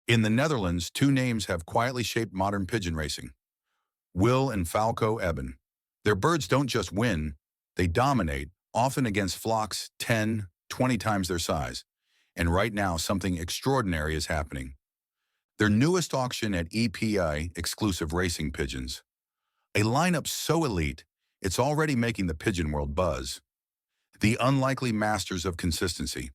In the Netherlands, two names have quietly shaped modern pigeon racing: Will and Falco Ebben. Their birds don't just win, they dominate, often against flocks 10, 20 times their size. And right now, something extraordinary is happening. Their newest auction at EPA Exclusive Racing Pigeons. A lineup so elite, it's already making the pigeon world buzz. The unlikely masters of consistency.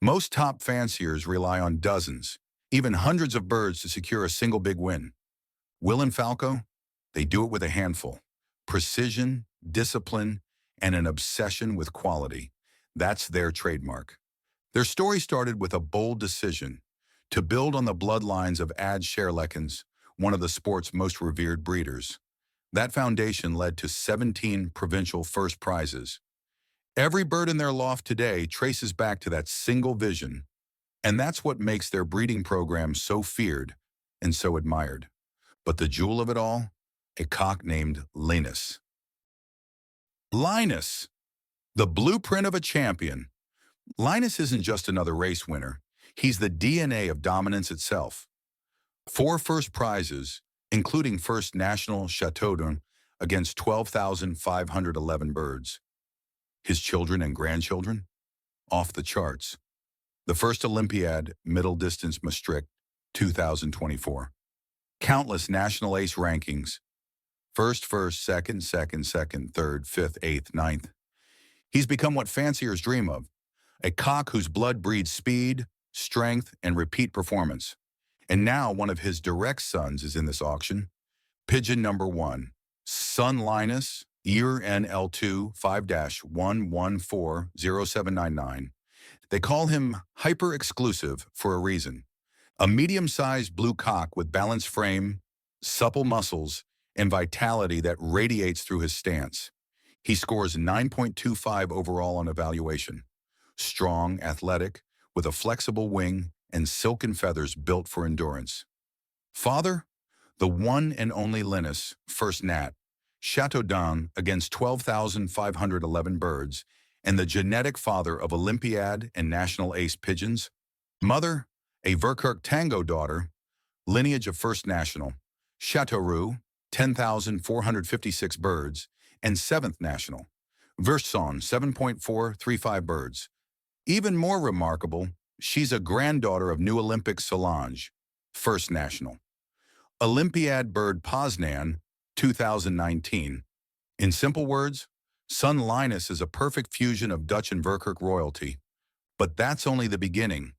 Most top fanciers rely on dozens, even hundreds of birds to secure a single big win. Will and Falco, they do it with a handful. Precision, discipline, and an obsession with quality. That's their trademark. Their story started with a bold decision to build on the bloodlines of Ad Scherleckens, one of the sport's most revered breeders. That foundation led to 17 provincial first prizes. Every bird in their loft today traces back to that single vision, and that's what makes their breeding program so feared and so admired. But the jewel of it all? A cock named Linus. Linus, the blueprint of a champion. Linus isn't just another race winner. He's the DNA of dominance itself. 4 first prizes, including first national Chateau d'Un against 12,511 birds. His children and grandchildren? Off the charts. The first Olympiad Middle Distance Maastricht, 2024. Countless national ace rankings. First, second, third, fifth, eighth, ninth. He's become what fanciers dream of. A cock whose blood breeds speed, strength, and repeat performance. And now one of his direct sons is in this auction. Pigeon number 1, son Linus, year NL2 5-1140799. They call him hyper-exclusive for a reason. A medium-sized blue cock with balanced frame, supple muscles, and vitality that radiates through his stance. He scores 9.25 overall on evaluation. Strong, athletic, with a flexible wing and silken feathers built for endurance. Father? The one and only Linus, first nat, Chateau d'Un against 12,511 birds, and the genetic father of Olympiad and national ace pigeons. Mother? A Verkerk Tango daughter, lineage of first national, Chateauroux, 10,456 birds, and 7th national, Verson, 7.435 birds. Even more remarkable, she's a granddaughter of New Olympic Solange, first national. Olympiad bird Poznan, 2019. In simple words, son Linus is a perfect fusion of Dutch and Verkerk royalty. But that's only the beginning,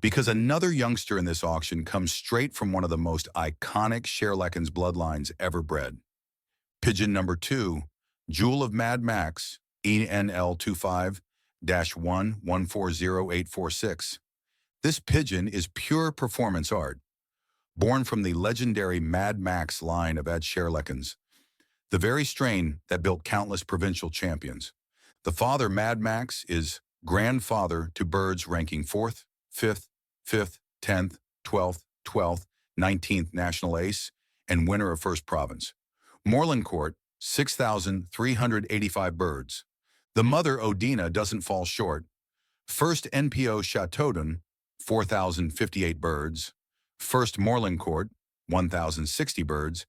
because another youngster in this auction comes straight from one of the most iconic Scherleckens bloodlines ever bred. Pigeon number 2, Jewel of Mad Max, ENL25-1140846. This pigeon is pure performance art, born from the legendary Mad Max line of Ad Scherleckens, the very strain that built countless provincial champions. The father, Mad Max, is grandfather to birds ranking 4th, 5th, 10th, 12th, 19th national ace, and winner of first province. Moorlancourt, 6,385 birds. The mother, Odina, doesn't fall short. First NPO Chateau d'Un, 4,058 birds. First Moorlancourt, 1,060 birds.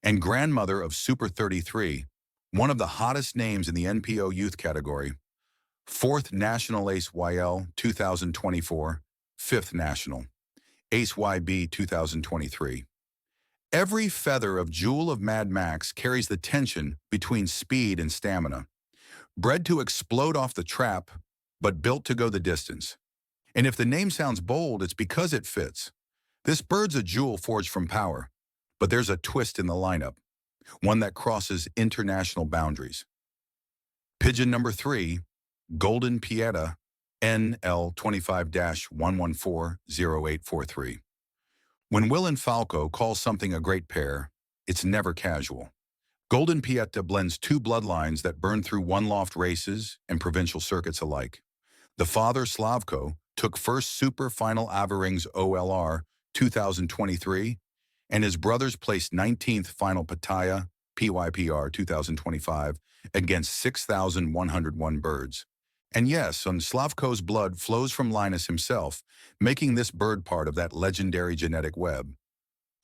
And grandmother of Super 33, one of the hottest names in the NPO youth category. 4th National Ace YL 2024, 5th National, Ace YB 2023. Every feather of Jewel of Mad Max carries the tension between speed and stamina. Bred to explode off the trap, but built to go the distance. And if the name sounds bold, it's because it fits. This bird's a jewel forged from power, but there's a twist in the lineup, one that crosses international boundaries. Pigeon number 3, Golden Pieta, NL25-1140843. When Will and Falco call something a great pair, it's never casual. Golden Pieta blends 2 bloodlines that burn through one-loft races and provincial circuits alike. The father, Slavko, took first Super Final Averings OLR 2023, and his brothers placed 19th Final Pattaya PYPR 2025 against 6,101 birds. And yes, on Slavko's blood flows from Linus himself, making this bird part of that legendary genetic web.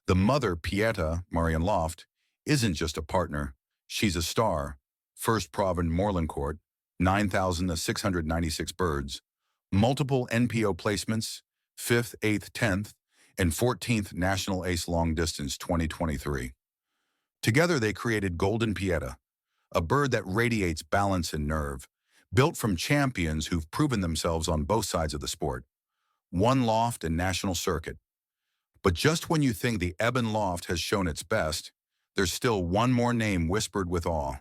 The mother, Pieta, Marion Loft, isn't just a partner. She's a star. First Proven Moorlandcourt, 9,696 birds. Multiple NPO placements, 5th, 8th, 10th, and 14th National Ace Long Distance 2023. Together they created Golden Pieta, a bird that radiates balance and nerve, built from champions who've proven themselves on both sides of the sport. One Loft and national circuit. But just when you think the Ebban Loft has shown its best, there's still one more name whispered with awe.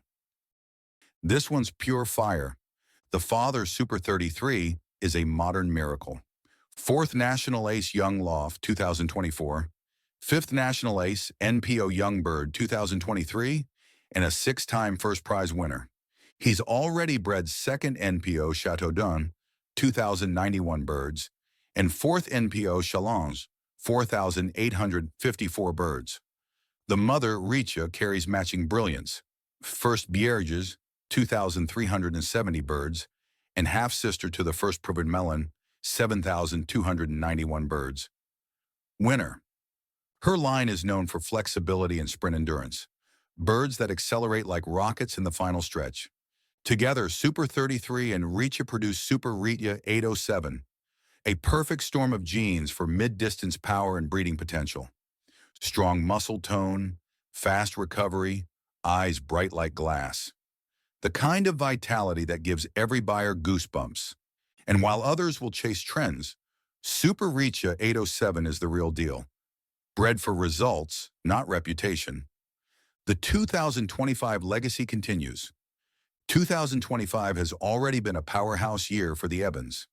This one's pure fire. The father, Super 33, is a modern miracle. 4th National Ace Young Loft 2024, 5th National Ace NPO Young Bird 2023, and a 6-time first prize winner. He's already bred 2nd NPO Chateau d'Un, 2,091 birds, and 4th NPO Challenge, 4,854 birds. The mother, Rietje, carries matching brilliance. First Bierges, 2,370 birds, and half-sister to the first Proven Melon, 7,291 birds. Winner. Her line is known for flexibility and sprint endurance. Birds that accelerate like rockets in the final stretch. Together, Super 33 and Rietje produce Super Rietje 807, a perfect storm of genes for mid-distance power and breeding potential. Strong muscle tone, fast recovery, eyes bright like glass. The kind of vitality that gives every buyer goosebumps. And while others will chase trends, Super Rietje 807 is the real deal. Bred for results, not reputation. The 2025 legacy continues. 2025 has already been a powerhouse year for the Ebbans.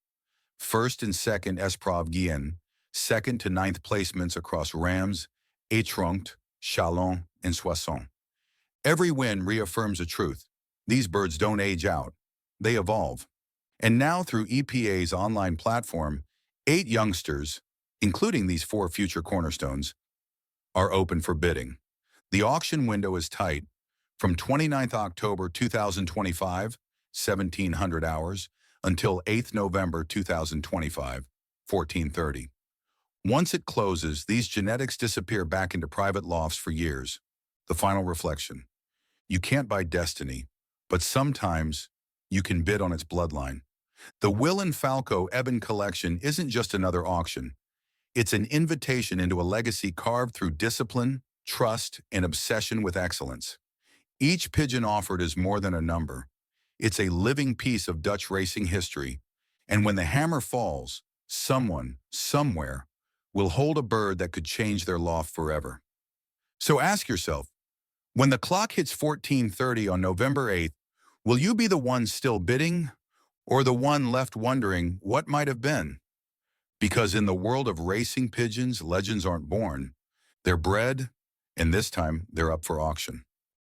1st and 2nd Esprove Guienne, 2nd to 9th placements across Rams, Étretat, Chalon, and Soissons. Every win reaffirms a truth. These birds don't age out. They evolve. And now through EPA's online platform, 8 youngsters, including these 4 future cornerstones, are open for bidding. The auction window is tight, from 29th October 2025, 1700 hours, until 8th November 2025, 1430. Once it closes, these genetics disappear back into private lofts for years. The final reflection. You can't buy destiny, but sometimes you can bid on its bloodline. The Will and Falco Ebben collection isn't just another auction. It's an invitation into a legacy carved through discipline, trust, and obsession with excellence. Each pigeon offered is more than a number. It's a living piece of Dutch racing history. And when the hammer falls, someone, somewhere, will hold a bird that could change their loft forever. So ask yourself, when the clock hits 14:30 on November 8th, will you be the one still bidding, or the one left wondering what might have been? Because in the world of racing pigeons, legends aren't born. They're bred, and this time they're up for auction.